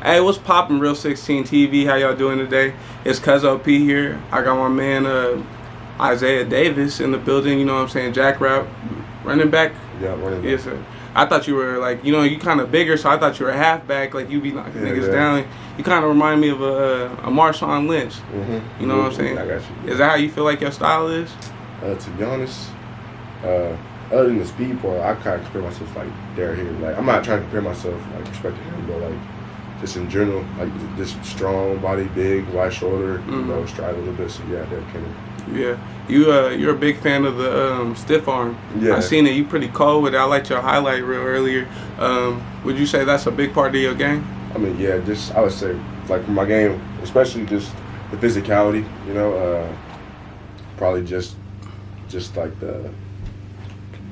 Hey, what's poppin', Real 16 TV? How y'all doing today? It's Cuz OP here. I got my man Isaiah Davis in the building. You know what I'm saying? Jack Rap, running back. Yeah, running back. Yes, sir. I thought you were like, you kind of bigger, so I thought you were a halfback. Like you be knocking niggas down. You kind of remind me of a Marshawn Lynch. Mm-hmm. You know what I'm saying? I got you. Is that how you feel like your style is? To be honest, other than the speed part, I kind of compare myself like Derrick Henry. Like I'm not trying to compare myself like respect to him, but like just in general, like just strong body, big, wide shoulder, stride a little bit. So yeah, Derrick Henry. Yeah, you're a big fan of the stiff arm. Yeah, I seen it. You pretty cold with it. I liked your highlight reel earlier. Would you say that's a big part of your game? I mean, yeah, just I would say like for my game, especially just the physicality. You know, probably just like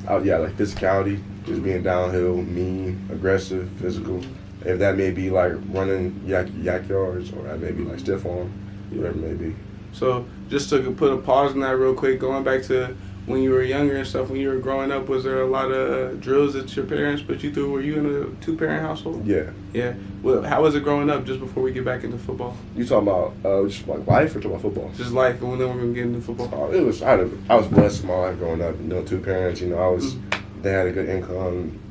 like physicality, just being downhill, mean, aggressive, physical. If that may be like running yak yards, or that may be like stiff arm, whatever it may be. So just to put a pause on that real quick, going back to when you were younger and stuff, when you were growing up, was there a lot of drills that your parents put you through? Were you in a two-parent household? Yeah. Yeah. Well, how was it growing up, just before we get back into football? You talking about just like life or talking about football? Just life, and then we're going to get into football. I was blessed in my life growing up. You know, two parents, they had a good income.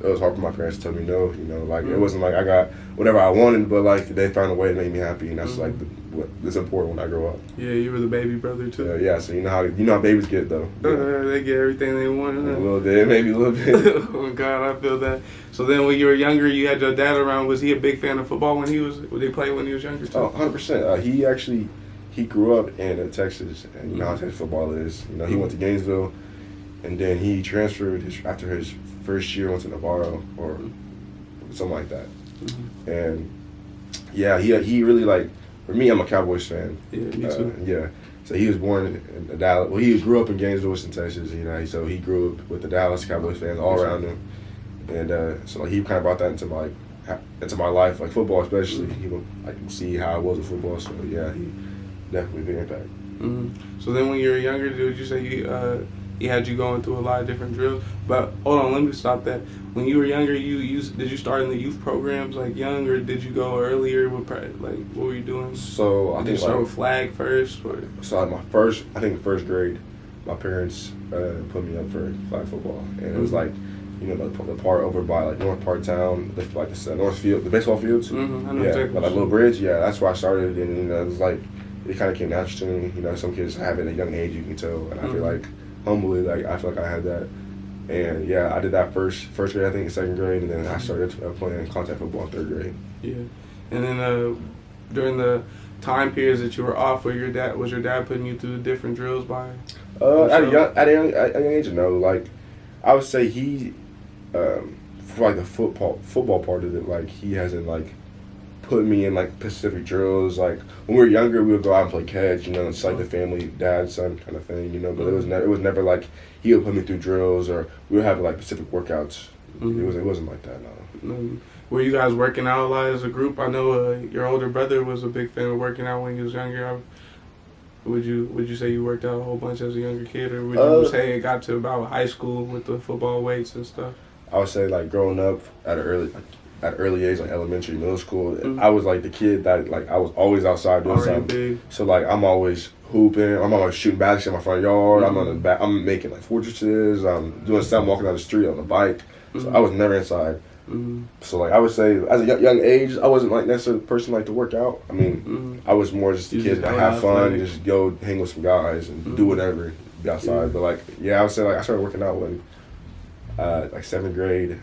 It was hard for my parents to tell me no, it wasn't like I got whatever I wanted, but like they found a way to make me happy, and that's like what's important when I grow up. Yeah, you were the baby brother too. Yeah, so you know how babies get though. They get everything they want. A little bit, maybe a little bit. Oh God, I feel that. So then, when you were younger, you had your dad around. Was he a big fan of football when he was? Would he play when he was younger too? Oh, 100%. He grew up in Texas, and you know how Texas football is. You know, he went to Gainesville, and then he transferred after his first year, went to Navarro or something like that. And yeah, he really like. For me, I'm a Cowboys fan. Yeah, me too. Yeah. So he was born in Dallas. Well, he grew up in Gainesville, Texas. So he grew up with the Dallas Cowboys fans all around him, and so he kind of brought that into my life, like football especially. He would see how I was with football. So yeah, he definitely big impact. So then, when you were younger, did you say he had you going through a lot of different drills? But hold on, let me stop that. When you were younger, did you start in the youth programs like young, or did you go earlier? What were you doing? So I think you start with flag first, or? So first grade, my parents put me up for flag football, and it was like, the part over by like North Park Town, the North Field, the baseball fields. I know yeah, exactly. But like Little Bridge, yeah, that's where I started, and it was like it kind of came natural to me. Some kids have it at a young age, you can tell, and I feel like humbly, I feel like I had that. And yeah, I did that first grade, I think, in second grade, and then I started playing contact football in third grade. Yeah, and then during the time periods that you were off, was your dad putting you through different drills by? At a young age, no. Like I would say he, for like the football part of it, like he hasn't like put me in like specific drills. Like when we were younger, we would go out and play catch. It's like the family dad son kind of thing. But it was never like he would put me through drills, or we would have like specific workouts. It wasn't like that. No. Were you guys working out a lot as a group? I know your older brother was a big fan of working out when he was younger. Would you say you worked out a whole bunch as a younger kid, or would you say it got to about high school with the football weights and stuff? I would say like growing up at an early age, like elementary, middle school, I was like the kid that like I was always outside doing something. Big. So like I'm always hooping, I'm always shooting baskets in my front yard. I'm making like fortresses. I'm doing something walking down the street on a bike. So I was never inside. So like I would say, as a young age, I wasn't like necessarily a person like to work out. I mean, I was more just a kid that have fun, and just go hang with some guys and do whatever, be outside. But like I would say like I started working out when like seventh grade.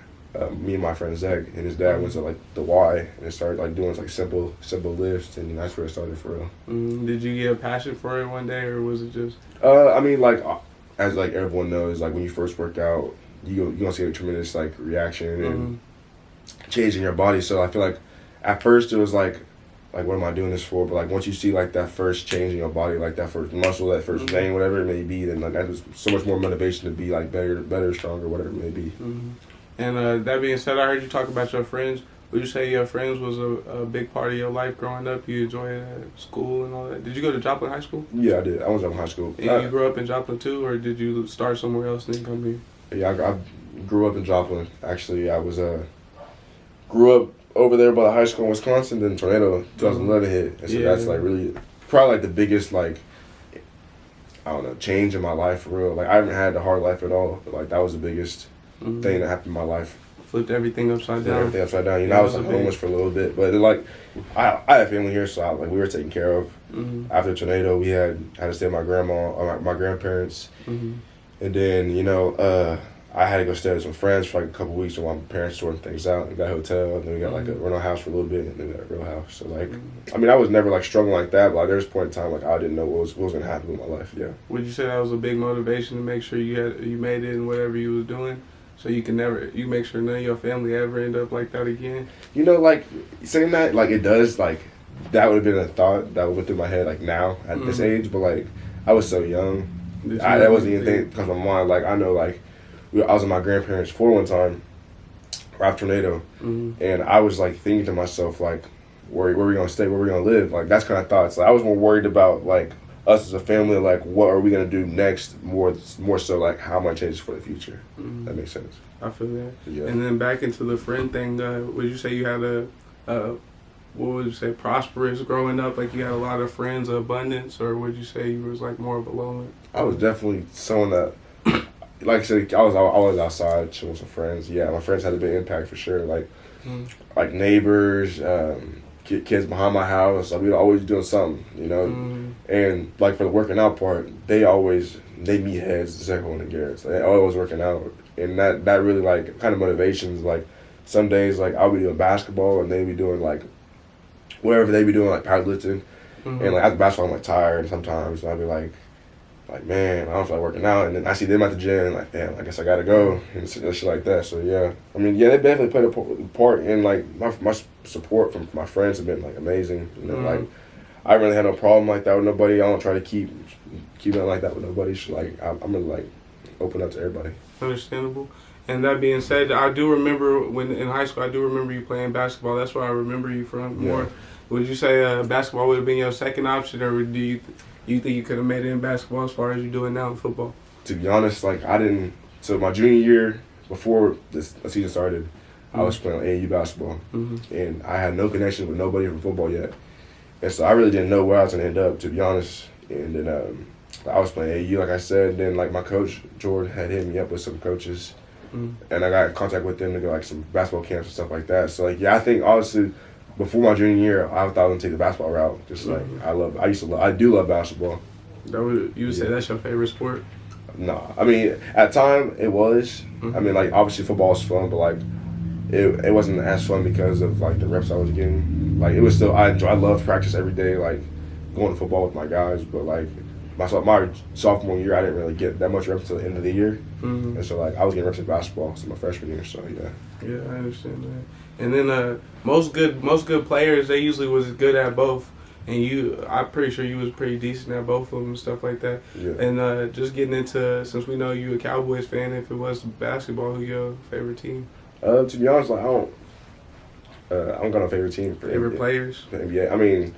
Me and my friend Zach and his dad went to like the Y, and it started like doing like simple lifts, and that's where it started for real. Did you get a passion for it one day, or was it just? I mean, like as like everyone knows, like when you first work out, you gonna see a tremendous like reaction and change in your body. So I feel like at first it was like what am I doing this for? But like once you see like that first change in your body, like that first muscle, that first vein, whatever it may be, then like that was so much more motivation to be like better, stronger, whatever it may be. And that being said, I heard you talk about your friends. Would you say your friends was a big part of your life growing up? You enjoyed school and all that? Did you go to Joplin High School? Yeah, I did. I went to Joplin High School. And you grew up in Joplin too, or did you start somewhere else and then come here? Yeah, I grew up in Joplin. Actually, I was grew up over there by the high school in Wisconsin. Then tornado 2011 hit, and so that's like really probably like the biggest like I don't know change in my life for real. Like I haven't had a hard life at all, but like that was the biggest thing that happened in my life. Flipped everything upside down. Everything upside down. You know, I was like homeless for a little bit, but like I had family here, so like we were taken care of. After the tornado, we had to stay with my grandma, or my grandparents, and then you know I had to go stay with some friends for like a couple weeks while my parents sorting things out. We got a hotel, and then we got like a rental house for a little bit, and then we got a real house. So like, I mean, I was never like struggling like that, but like, there was a point in time like I didn't know what was gonna happen with my life. Yeah. Would you say that was a big motivation to make sure you made it in whatever you was doing? So you make sure none of your family ever end up like that again? You know, like, saying that, like, it does, like, that would have been a thought that went through my head, like, now, at this age, but, like, I was so young. That wasn't even thing because of my mind. Like, I know, like, I was with my grandparents for one time, after tornado, and I was, like, thinking to myself, like, where are we going to stay, where are we going to live? Like, that's kind of thoughts. Like, I was more worried about, like, us as a family, like, what are we going to do next, more so, like, how am I change for the future? That makes sense. I feel that. Yeah. And then back into the friend thing, would you say you had what would you say, prosperous growing up? Like, you had a lot of friends, abundance, or would you say you was, like, more of a loner? I was definitely someone that, like I said, I was always outside chilling with some friends. Yeah, my friends had a big impact for sure. Like, like neighbors, kids behind my house. Like, we were always doing something, you know. And like for the working out part, they meet heads the second one to Garrett's. They always working out, and that really like kind of motivations. Like some days, like I'll be doing basketball, and they be doing like wherever they be doing like powerlifting, and like after basketball, I'm like tired sometimes. So I'll be like man, I don't feel like working out, and then I see them at the gym, and like damn, I guess I gotta go and shit like that. So yeah, I mean yeah, they definitely played a part in like my support from my friends have been like amazing. You know, like. I really had no problem like that with nobody. I don't try to keep nothing like that with nobody. So like I'm gonna like open up to everybody. Understandable. And that being said, I do remember when in high school, I do remember you playing basketball. That's where I remember you from more. Would you say basketball would have been your second option, or do you think you could have made it in basketball as far as you're doing now in football? To be honest, like I didn't. So my junior year, before this season started, I was playing AAU basketball, and I had no connection with nobody from football yet. And so I really didn't know where I was going to end up, to be honest. And then I was playing AU, like I said. And then, like, my coach, Jordan, had hit me up with some coaches. And I got in contact with them to go, like, some basketball camps and stuff like that. So, like, yeah, I think, honestly, before my junior year, I thought I was going to take the basketball route. Just, like, I do love basketball. You would say that's your favorite sport? No. I mean, at the time, it was. I mean, like, obviously football was fun, but, like, it wasn't as fun because of, like, the reps I was getting. Like, it was still, I loved practice every day, like, going to football with my guys, but, like, my sophomore year, I didn't really get that much reps until the end of the year. And so, like, I was getting reps in basketball so my freshman year, so, yeah. Yeah, I understand that. And then most good players, they usually was good at both. And I'm pretty sure you was pretty decent at both of them and stuff like that. Yeah. And just getting into, since we know you a Cowboys fan, if it was basketball, who's your favorite team? To be honest, like, I don't got no favorite team. Favorite players? For NBA. I mean,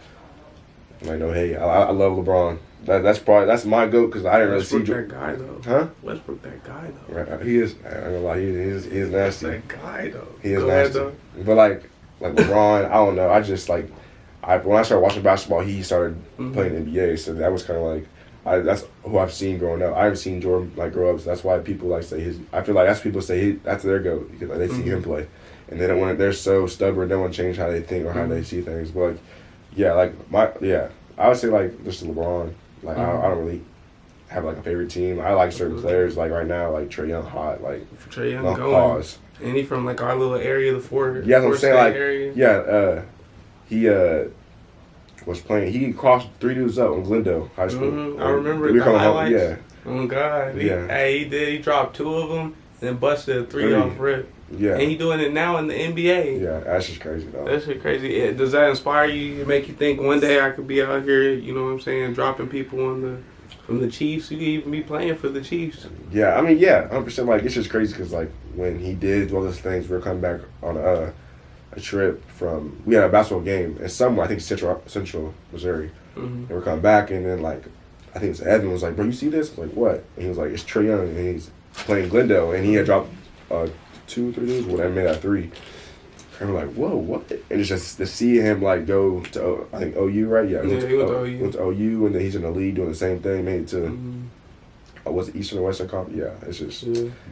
I know, hey, I love LeBron. That's my GOAT because I didn't really see Westbrook that guy, though. Huh? Westbrook that guy, though. Right, he is. I ain't gonna lie, he is nasty. That guy, though. He is nasty. But like LeBron, I don't know. I just like, when I started watching basketball, he started playing NBA, so that was kind of like, that's who I've seen growing up. I haven't seen Jordan like grow up, so that's why people like say his. I feel like that's people say that's their GOAT because like, they see him play, and they don't want. They're so stubborn, they don't want to change how they think or how they see things. But like, yeah, I would say like just LeBron. Like I don't really have like a favorite team. I like certain players. Like right now, like Trae Young, hot. Like Trae Young going. Pause. And he from like our little area, the four. Yeah, I'm saying like area. Yeah. He was playing. He crossed 3 dudes up on Glendale High School. I remember the highlights. Yeah. Oh God. He did. He dropped 2 of them and then busted a 3 off rip. Yeah. And he doing it now in the NBA. Yeah, that's just crazy though. That's just crazy. Does that inspire you? Make you think one day I could be out here? You know what I'm saying? Dropping people from the Chiefs. You could even be playing for the Chiefs. Yeah, I mean, yeah, 100%. Like it's just crazy because like when he did all those things, we were coming back on a trip from. We had a basketball game in somewhere. I think Central Missouri. And we're coming back, and then like I think it's Evan was like, "Bro, you see this?" I was like, "What?" And he was like, "It's Trae Young, and he's playing Glendale, and he had dropped 2 or 3 dudes. Well, I made that 3." And we're like, whoa, what? And it's just to see him like go to I think OU, right? Yeah, he went to OU. Went to OU, and then he's in the league doing the same thing. Made it to was it Eastern or Western Conference? Yeah, it's just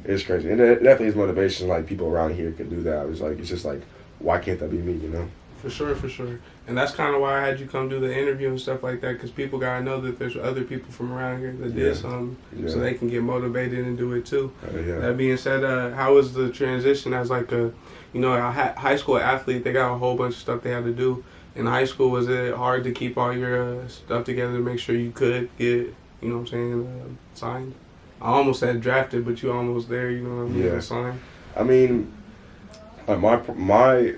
it's crazy, and it definitely is motivation. Like people around here can do that. It's just like, why can't that be me? You know? For sure. And that's kind of why I had you come do the interview and stuff like that, because people gotta know that there's other people from around here that did something, so they can get motivated and do it too. That being said, how was the transition as like a high school athlete? They got a whole bunch of stuff they had to do. In high school, was it hard to keep all your stuff together to make sure you could get, signed? I almost said drafted, but you almost there, you know what I mean? Yeah. Signed. I mean, my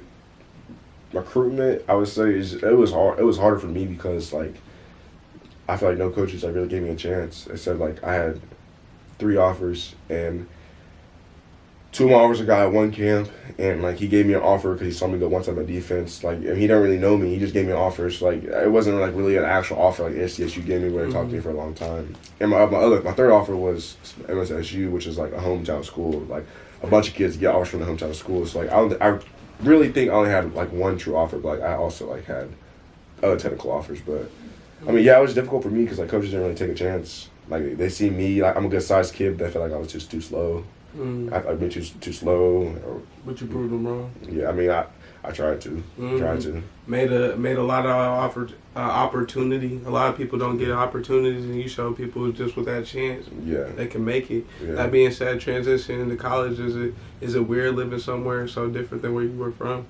recruitment, I would say, it was hard. It was harder for me because like I feel like no coaches like really gave me a chance. They said like I had 3 offers, and 2 of my offers a guy at one camp, and like he gave me an offer because he saw me go one time at defense. Like, and he didn't really know me. He just gave me an offer. So like it wasn't like really an actual offer like SDSU gave me, where they talked to me for a long time. And my 3rd offer was MSSU, which is like a hometown school. Like a bunch of kids get offers from the hometown school. So like I really think I only had like 1 true offer, but like I also like had other technical offers. But I mean, yeah, it was difficult for me because like coaches didn't really take a chance. Like they see me, like I'm a good sized kid, but they felt like I was just too slow. I've been too slow. But you proved them wrong. Yeah, I mean, I tried to. Tried to. Made a lot of opportunity. A lot of people don't get opportunities, and you show people just with that chance, they can make it. Yeah. That being said, transition into college, is it weird living somewhere so different than where you were from?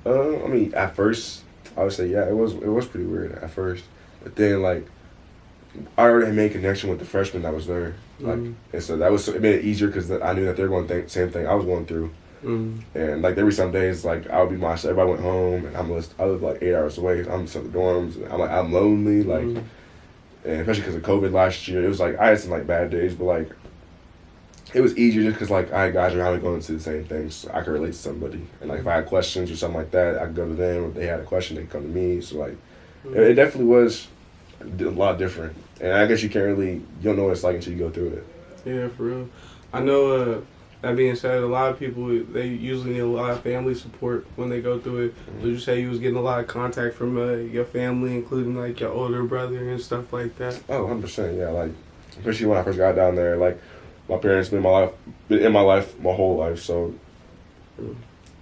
I mean, at first, I would say it was pretty weird at first, but then like I already made a connection with the freshmen that was there. Like, and so it made it easier because I knew that they were going through the same thing I was going through. And like there were some days like I would be myself. Everybody went home, and I live like 8 hours away. I'm just in the dorms. And I'm lonely, like, and especially because of COVID last year, it was like I had some like bad days, but like it was easier just because like I had guys around me going through the same things, so I could relate to somebody. And like if I had questions or something like that, I could go to them. If they had a question, they'd come to me. So like it definitely was a lot different. And I guess you don't know what it's like until you go through it. Yeah, for real. I know, that being said, a lot of people, they usually need a lot of family support when they go through it. Would you say you was getting a lot of contact from your family, including like your older brother and stuff like that? Oh, 100%, yeah. Like, especially when I first got down there, like, my parents been in my life my whole life, so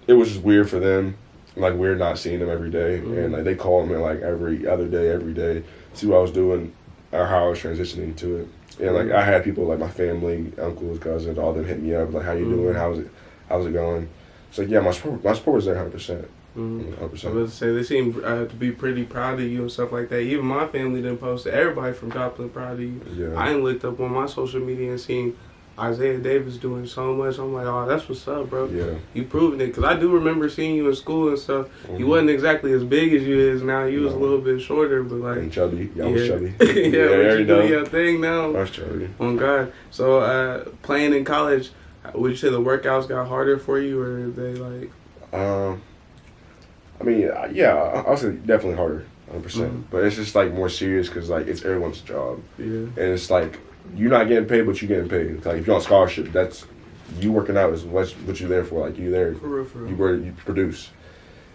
it was just weird for them. Like, weird not seeing them every day. And like they call me like every other day, see what I was doing or how I was transitioning to it. And like I had people like my family, uncles, cousins, all of them hit me up like, how you doing? How's it going? So yeah, my support was there 100%. 100%. I was about to say they seem to be pretty proud of you and stuff like that. Even my family didn't post it. Everybody from Joplin proud of you. Yeah. I ain't looked up on my social media and seen Isaiah Davis doing so much. I'm like, oh, that's what's up, bro. Yeah. You proving it. Because I do remember seeing you in school and stuff. You wasn't exactly as big as you is now. You was a little bit shorter, but like. And chubby. I was chubby. But you doing your thing now. I was chubby. On God. So, playing in college, would you say the workouts got harder for you, or they like? I mean, yeah, I would say definitely harder, 100%. But it's just like more serious because like it's everyone's job. Yeah. And it's like, you're not getting paid, but you're getting paid. Like if you're on scholarship, that's you working out is what you're there for. Like you're there, for real. You produce.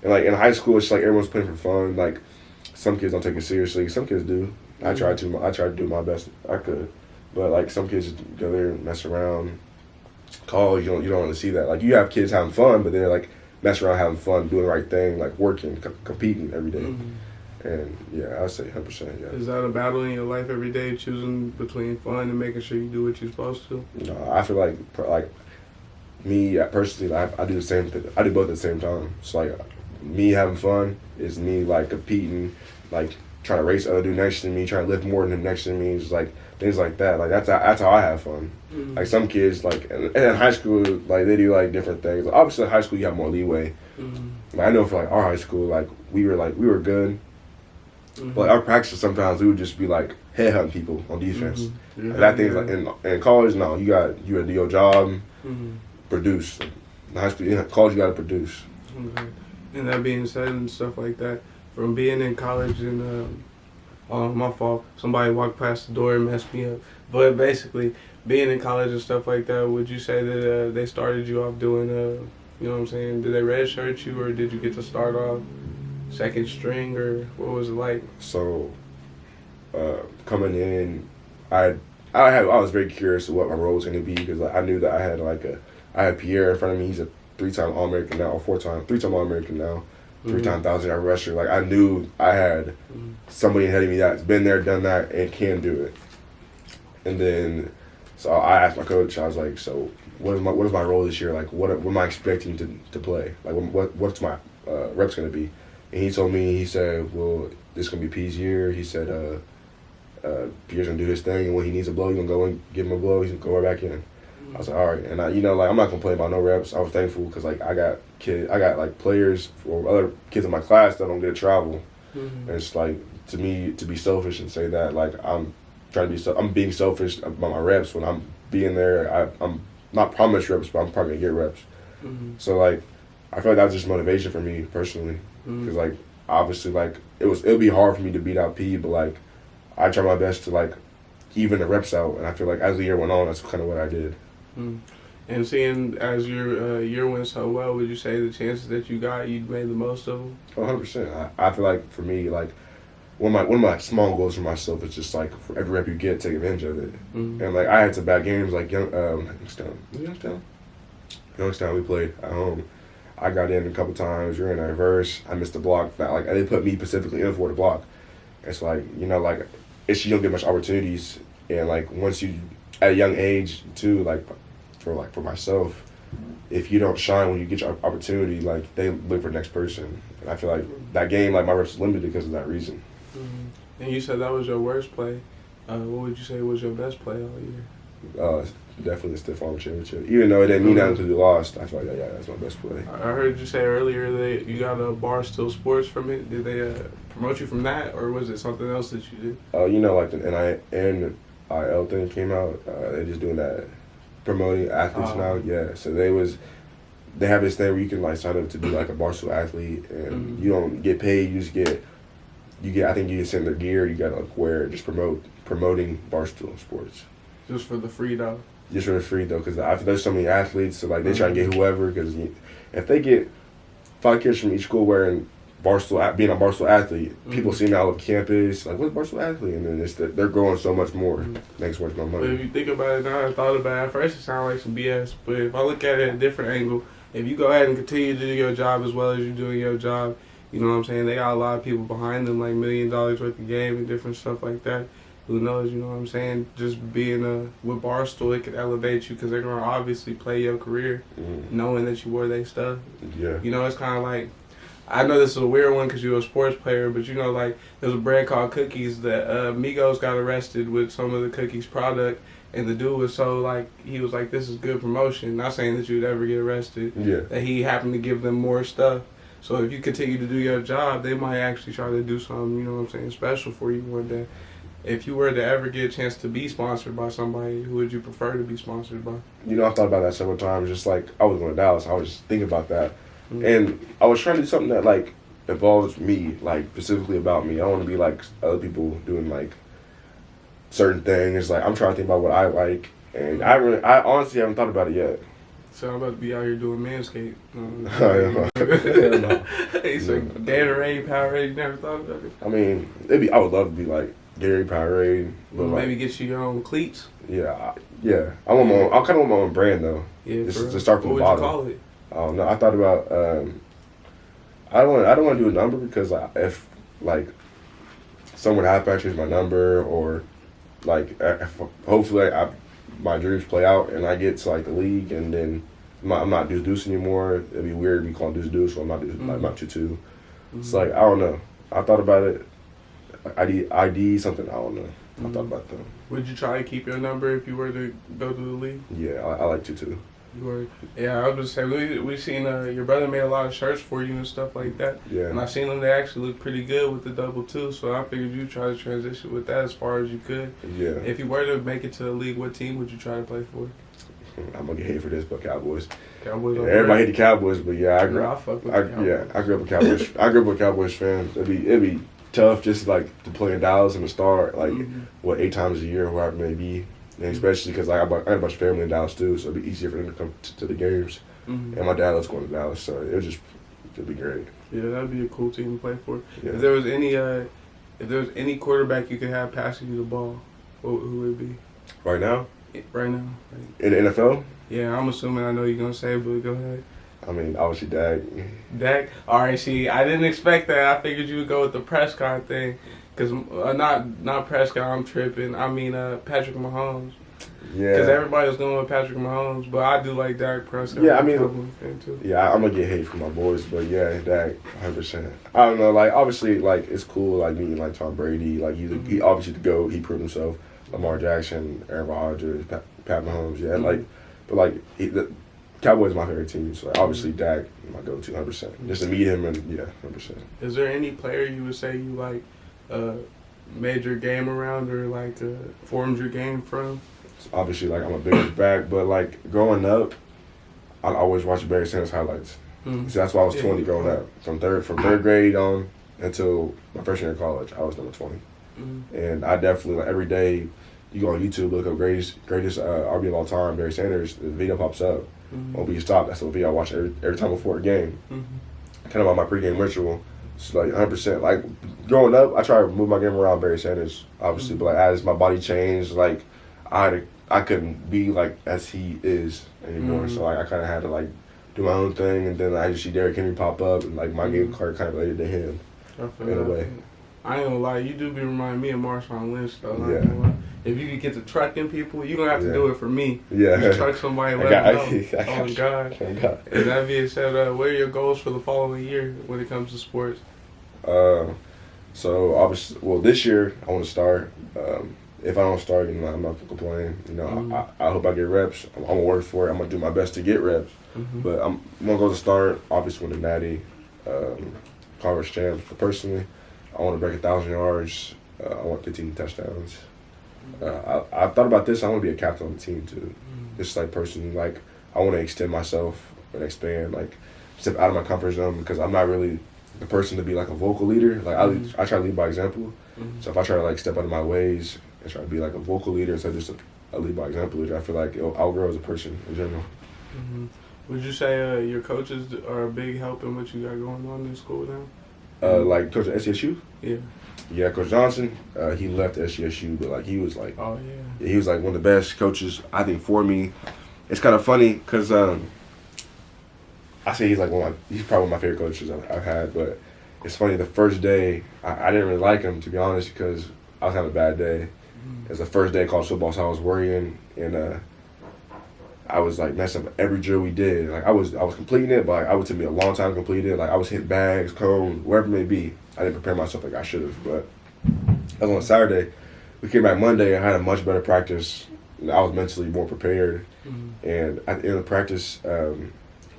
And like in high school, it's like everyone's playing for fun. Like some kids don't take it seriously. Some kids do. I tried to do my best I could, but like some kids go there and mess around. College, you don't really see that. Like you have kids having fun, but they're like messing around, having fun, doing the right thing, like working, competing every day. And yeah, I would say 100%. Yeah. Is that a battle in your life every day, choosing between fun and making sure you do what you're supposed to? No, I feel like me personally, I do the same thing. I do both at the same time. So like, me having fun is me like competing, like trying to race other dude next to me, trying to lift more than him next to me, just like things like that. Like that's how I have fun. Like some kids, like and in high school, like they do like different things. Like, obviously, in high school you have more leeway. Like, I know for like our high school, like we were good. But our practice sometimes we would just be like headhunting people on defense. Like, that thing's like in college, no, you gotta do your job, produce. In high school, in college, you gotta produce. Okay. And that being said and stuff like that, from being in college and my fault, somebody walked past the door and messed me up. But basically, being in college and stuff like that, would you say that they started you off doing You know what I'm saying? Did they redshirt you, or did you get to start off second string, or what was it like? So, coming in, I was very curious of what my role was going to be because I knew that I had Pierre in front of me. He's a 3-time All-American now, or 3-time All-American now, 3-time 1,000-yard rusher. Like I knew I had somebody ahead of me that's been there, done that, and can do it. And then, so I asked my coach. I was like, so what is my role this year? Like what am I expecting to play? Like what's my reps going to be? And he told me, he said, well, this is going to be P's year. He said, Pierre's going to do his thing, and when he needs a blow, you're going to go and give him a blow. He's going to go right back in. I was like, all right. And I'm not going to complain about no reps. I was thankful because, like, I got players or other kids in my class that don't get to travel. And it's like, to me, to be selfish and say that, like, I'm being selfish about my reps when I'm being there. I'm not promised reps, but I'm probably going to get reps. So, like, I feel like that was just motivation for me personally. Because, like, obviously, like, it would be hard for me to beat out P, but, like, I try my best to, like, even the reps out. And I feel like as the year went on, that's kind of what I did. And seeing as your year went so well, would you say the chances that you got, you made the most of them? 100%. I feel like for me, like one of my small goals for myself is just like for every rep you get, take advantage of it. And like I had some bad games, like Youngstown, we played at home. I got in a couple times. You're in a reverse. I missed the block. Like they put me specifically in for the block. It's like you don't get much opportunities, and like once you at a young age too, for myself, if you don't shine when you get your opportunity, like they look for the next person. And I feel like that game, like my reps is limited because of that reason. And you said that was your worst play. What would you say was your best play all year? Definitely the stiff arm championship. Even though it didn't mean that until we lost, I feel like that's my best play. I heard you say earlier that you got a Barstool Sports from it. Did they promote you from that, or was it something else that you did? Like the NIL thing came out. They're just doing that, promoting athletes now. Yeah, so they have this thing where you can like sign up to be like a Barstool athlete, and you don't get paid. You just get. I think you get sent their gear. You gotta like wear it, just promoting Barstool Sports. Just for the free though. Just for the free though, because there's so many athletes, so like they try to get whoever. Because if they get 5 kids from each school wearing being a Barstool athlete, people see me all over campus, like, what's Barstool athlete? And then they're growing so much more. Makes much more money. But if you think about it now, I thought about it at first, it sounded like some BS. But if I look at it at a different angle, if you go ahead and continue to do your job as well as you're doing your job, you know what I'm saying? They got a lot of people behind them, like $1 million worth of game and different stuff like that. Who knows, you know what I'm saying? Just being with Barstool, it could elevate you because they're going to obviously play your career knowing that you wore their stuff. Yeah. You know, it's kind of like, I know this is a weird one because you're a sports player, but you know, like, there's a brand called Cookies that Migos got arrested with some of the Cookies product, and the dude was so, like, he was like, this is good promotion. Not saying that you'd ever get arrested. Yeah. That he happened to give them more stuff. So if you continue to do your job, they might actually try to do something, you know what I'm saying, special for you one day. If you were to ever get a chance to be sponsored by somebody, who would you prefer to be sponsored by? You know, I've thought about that several times. Just like I was going to Dallas, I was just thinking about that. And I was trying to do something that, like, involves me, like, specifically about me. I don't want to be like other people doing, like, certain things. Like, I'm trying to think about what I like. And I honestly haven't thought about it yet. So I'm about to be out here doing Manscaped. He's No. like, Gatorade, Powerade, you never thought about it? I mean, I would love to be like Gary Powerade. But Maybe like, get you your own cleats. Yeah. I want I kind of want my own brand though. Yeah, just to start from the bottom. What would you call it? I don't know. I thought about. I don't want to do a number because if like someone happen, I change my number, or like hopefully my dreams play out and I get to like the league and then I'm not Deuce anymore. It'd be weird to be called Deuce, so I'm not like I'm not Tutu. It's like I don't know. I thought about it. ID something. I don't know. I thought about that. Would you try to keep your number if you were to go to the league? Yeah, I like Tutu. Yeah, I was just saying, we seen your brother made a lot of shirts for you and stuff like that. Yeah. And I seen them, they actually look pretty good with the double two, so I figured you'd try to transition with that as far as you could. Yeah. If you were to make it to the league, what team would you try to play for? I'm gonna get hate for this, but Cowboys. Cowboys. Yeah, everybody hate the Cowboys, but yeah, I grew up a Cowboys. I grew up a Cowboys fan. It'd be tough just like to play in Dallas and to start like 8 times a year, whoever it may be. And especially because I got a bunch of family in Dallas too, so it'd be easier for them to come to the games. Mm-hmm. And my dad loves going to Dallas, so it'd be great. Yeah, that'd be a cool team to play for. Yeah. If there was any quarterback you could have passing you the ball, who would it be? Right now? Right now. In the NFL? Yeah, I'm assuming I know you're going to say it, but go ahead. I mean, obviously Dak. Dak? All right, see, I didn't expect that. I figured you would go with the Prescott thing. Because, not Prescott, I'm tripping. I mean, Patrick Mahomes. Yeah. Because everybody was going with Patrick Mahomes, but I do like Dak Prescott. Yeah, I mean, yeah, I'm going to get hate from my boys, but yeah, Dak, 100%. I don't know, like, obviously, like, it's cool, like, meeting, like, Tom Brady. Like, he obviously the GOAT. He proved himself. Lamar Jackson, Aaron Rodgers, Pat Mahomes, yeah, like, but, like, the Cowboys are my favorite team, so, like, obviously, Dak, my go-to, 100%. Just to meet him, and, yeah, 100%. Is there any player you would say you, like, made your game around or, like, formed your game from? Obviously, like, I'm a big back, but, like, growing up, I always watch Barry Sanders highlights. So that's why I was 20 growing up. From third grade on until my freshman year of college, I was number 20. And I definitely, like, every day, you go on YouTube, look up greatest RB of all time, Barry Sanders, the video pops up. Won't be stopped. That's the video I watch every time before a game. Kind of on my pregame ritual. So, like, 100%. Like, growing up, I try to move my game around Barry Sanders, obviously. But, like, as my body changed, like, I couldn't be like as he is anymore. So like I kind of had to like do my own thing, and then I just see Derrick Henry pop up, and like my game card kind of related to him in a way. I ain't gonna lie, you do be reminding me of Marshawn Lynch though. Yeah. If you could get to trucking people, you're gonna have to do it for me. Yeah. Just truck somebody and let them know. Oh God. And that being said, what are your goals for the following year when it comes to sports? So obviously, well, this year I want to start. If I don't start, I'm not gonna complain. I hope I get reps. I'm gonna work for it. I'm gonna do my best to get reps. But I'm gonna go to start. Obviously, win the Natty, conference champs. But personally, I want to break 1,000 yards. I want 15 touchdowns. I've thought about this. I want to be a captain on the team too. Just like personally, like I want to extend myself and expand, like step out of my comfort zone, because I'm not really the person to be like a vocal leader. Like I try to lead by example. So if I try to like step out of my ways and try to be like a vocal leader instead of just a lead by example leader, I feel like I'll grow as a person in general. Would you say your coaches are a big help in what you got going on in school now? Like Coach at SCSU? Yeah. Yeah, Coach Johnson, he left SCSU, but like he was like, oh yeah, he was like one of the best coaches I think for me. It's kind of funny because I say he's like he's probably one of my favorite coaches I've had, but it's funny, the first day I didn't really like him, to be honest, because I was having a bad day. It was the first day of college football, so I was worrying, and I was like messing up every drill we did. Like I was completing it, but like, I would take me a long time to complete it. Like I was hitting bags, cones, wherever it may be. I didn't prepare myself like I should have. But that was on Saturday. We came back Monday and had a much better practice. I was mentally more prepared. And at the end of the practice,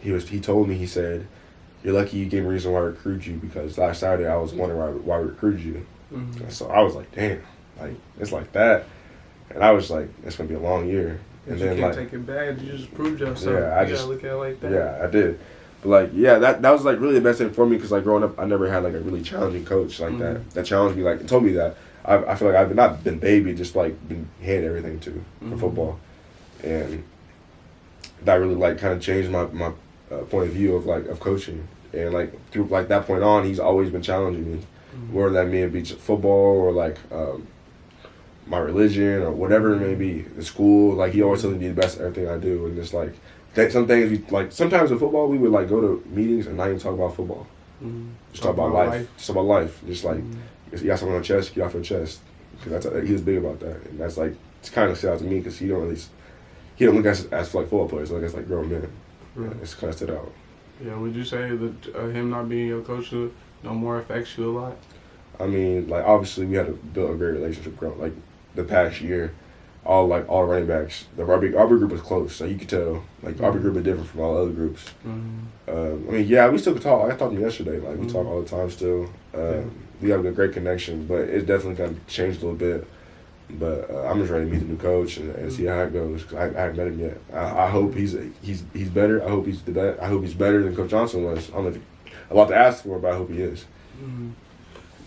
he told me, he said, "You're lucky you gave me a reason why I recruited you, because last Saturday I was wondering why I recruited you." So I was like, damn, like it's like that. And I was like, it's gonna be a long year. And you then can't like take it bad. You just proved yourself. Yeah, you gotta look at it like that. Yeah, I did. But like, yeah, that was like really the best thing for me, because like growing up, I never had like a really challenging coach like that challenged me, like, and told me that I feel like I've not been baby, just like been handed everything for football, and that really like kind of changed my point of view of coaching. And like through like that point on, he's always been challenging me, whether that may be football or like my religion or whatever it may be, the school. Like he always tells me to be the best at everything I do, and just like some things like sometimes in football we would like go to meetings and not even talk about football, just talk about life, just about life, just like you got something on your chest, get off your chest, because he was big about that, and that's like it's kind of stood out to me, because he don't look at us as like football players, he look at us like grown men. It's kind of stood out. Yeah, would you say that him not being your coach no more affects you a lot? I mean, like obviously we had to build a great relationship growing like the past year. All running backs, our big group was close, so you could tell like our big group is different from all the other groups. I mean, yeah, we still could talk. I talked to him yesterday. Like we talk all the time still. We have a great connection, but it's definitely kind of changed a little bit. But I'm just ready to meet the new coach and see how it goes, because I haven't met him yet. I hope he's better. I hope he's the best. I hope he's better than Coach Johnson was. I don't know if a lot to ask for, but I hope he is.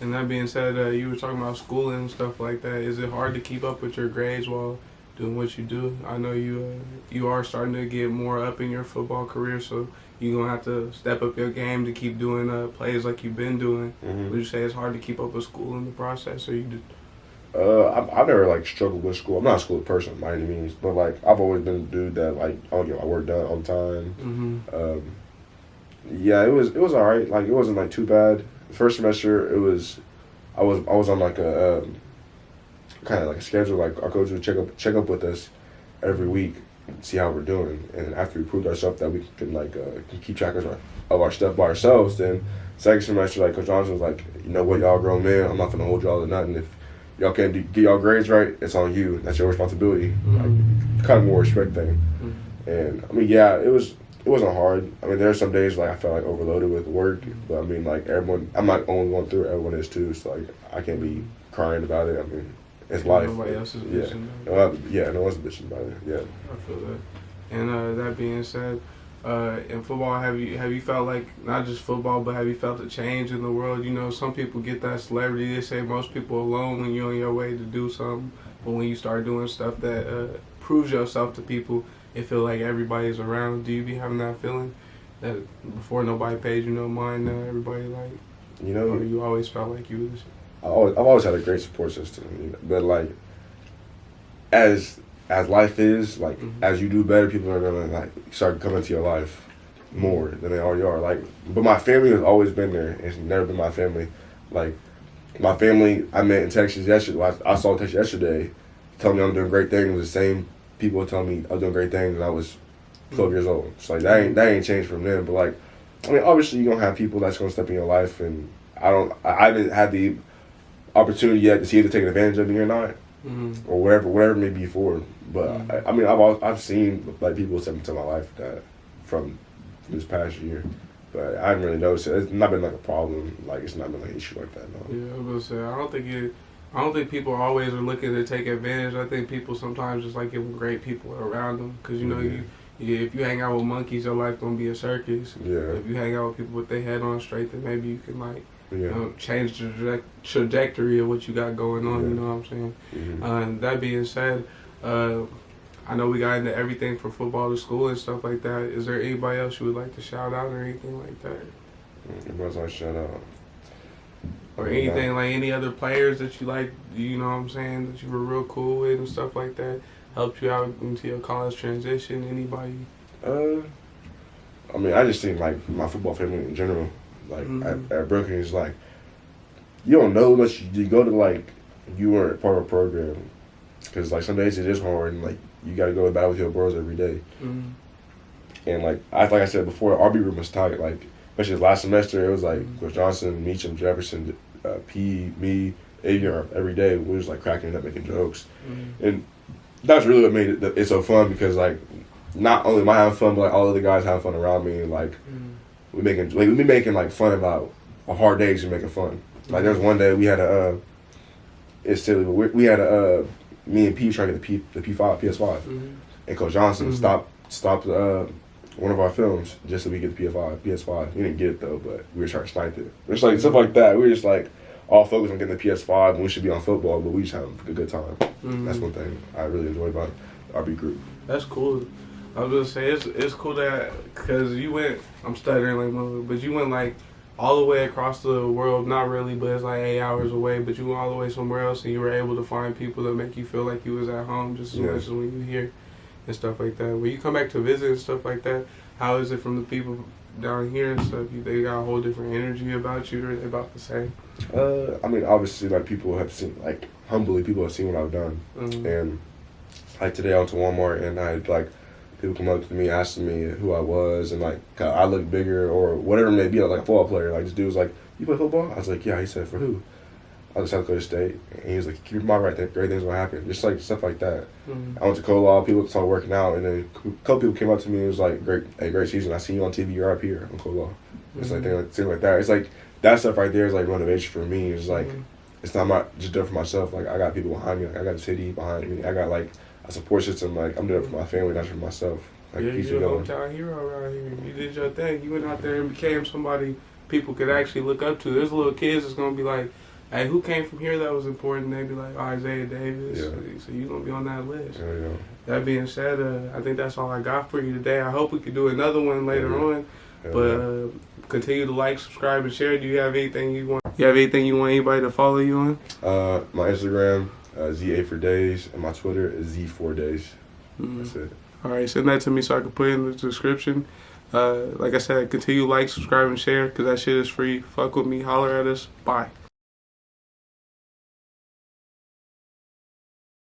And that being said, you were talking about schooling and stuff like that. Is it hard to keep up with your grades while doing what you do. I know you are starting to get more up in your football career, so you're gonna have to step up your game to keep doing plays like you've been doing. Mm-hmm. Would you say it's hard to keep up with school in the process, or you just I've never like struggled with school. I'm not a school person by any means, but like I've always been a dude that like I don't get my work done on time. Yeah, it was all right. Like it wasn't like too bad. The first semester, I was on like a kind of like a schedule. Like our coach would check up with us every week, see how we're doing, and after we proved ourselves that we can like can keep track of our stuff by ourselves, then second semester, like Coach Johnson was like, you know what, y'all grown men, I'm not gonna hold y'all to nothing. If y'all can't get y'all grades right, it's on you. That's your responsibility. Like kind of more respect thing. And I mean, yeah, it wasn't hard. I mean, there are some days like I felt like overloaded with work, but I mean, like everyone, I'm not only going through it, everyone is too. So like I can't be crying about it. I mean, it's life. Nobody else is bitching. No one's bitching about it. Yeah. I feel that. And that being said, in football, have you felt like not just football, but have you felt a change in the world? You know, some people get that celebrity. They say most people alone when you're on your way to do something, but when you start doing stuff that proves yourself to people, it feel like everybody's around. Do you be having that feeling that before nobody paid you no mind, now everybody like, you know, or you always felt like you was? I've always had a great support system, you know, but like as life is, like as you do better, people are gonna like start coming to your life more than they already are. Like, but my family has always been there. It's never been my family. Like my family, I met in Texas yesterday. I saw Texas yesterday, telling me I'm doing great things. The same people telling me I was doing great things when I was 12 years old. So like that ain't changed from then. But like, I mean, obviously you're gonna have people that's gonna step in your life, and I haven't had the opportunity yet to see if they're taking advantage of me or not, or whatever it may be for. But I mean, I've seen like people step into my life that from this past year, but I haven't really noticed it. It's not been like a problem. Like it's not been like an issue like that. No. Yeah, I was gonna say I don't think people always are looking to take advantage. I think people sometimes just like giving great people around them, because you know if you hang out with monkeys, your life gonna be a circus. Yeah. If you hang out with people with their head on straight, then maybe you can like. Yeah. Change the trajectory of what you got going on. Yeah. You know what I'm saying? That being said, I know we got into everything from football to school and stuff like that. Is there anybody else you would like to shout out or anything like that? Everybody's like shout out. Or anything like any other players that you like? You know what I'm saying? That you were real cool with and stuff like that. Helped you out into your college transition. Anybody? I mean, I just think like my football family in general. Like at Brookings, like you don't know unless you go to like you weren't part of a program, because like some days it is hard and like you got to go to battle with your bros every day. And like I said before, the RB room was tight. Like especially last semester, it was like Coach Johnson, Meacham, Jefferson, P, me, Avion every day. We was like cracking it up, making jokes, and that's really what made it so fun, because like not only am I having fun, but like all of the guys having fun around me, and like. We be making like fun about hard days and making fun. Like there was one day we had it's silly, but we had me and P trying to get the PS5, and Coach Johnson stopped one of our films just so we get the PS5. We didn't get it though, but we were trying to snipe it. It's like stuff like that. We were just like all focused on getting the PS5, and we should be on football, but we just having a good time. That's one thing I really enjoy about the RB group. That's cool. I was gonna say it's cool that because you went. I'm stuttering like mother, but you went like all the way across the world. Not really, but it's like 8 hours away. But you went all the way somewhere else, and you were able to find people that make you feel like you was at home just as much as when you here and stuff like that. When you come back to visit and stuff like that, how is it from the people down here and stuff? They got a whole different energy about you, or are they about the same? I mean, obviously, like people have seen, like humbly, people have seen what I've done, and like today I went to Walmart and I had like. People come up to me asking me who I was and like I look bigger or whatever it may be, like a football player. Like this dude was like, "You play football?" I was like, "Yeah." He said, "For who?" I was South Dakota State, and he was like, "Keep your mind right there. Great things will happen." Just like stuff like that. I went to Cola. People started working out, and then a couple people came up to me and was like, "Great season. I see you on TV. You're up here on Cola." It's like things like that. It's like that stuff right there is like motivation for me. It's like it's not just doing it for myself. Like I got people behind me. Like I got the city behind me. I got like a support system. Like I'm doing it for my family, not for myself. Like, yeah, you're a hometown hero around here. You did your thing. You went out there and became somebody people could actually look up to. There's little kids that's gonna be like, Hey, who came from here that was important? They be like Isaiah Davis. Yeah. So you gonna be on that list. Yeah. That being said, I think that's all I got for you today. I hope we could do another one later on. But continue to like, subscribe, and share. Do you have anything you want? You have anything you want anybody to follow you on? My Instagram, Z8 4days, and my Twitter is Z4days. That's it. All right, send that to me so I can put it in the description. Like I said, continue to like, subscribe, and share because that shit is free. Fuck with me. Holler at us. Bye.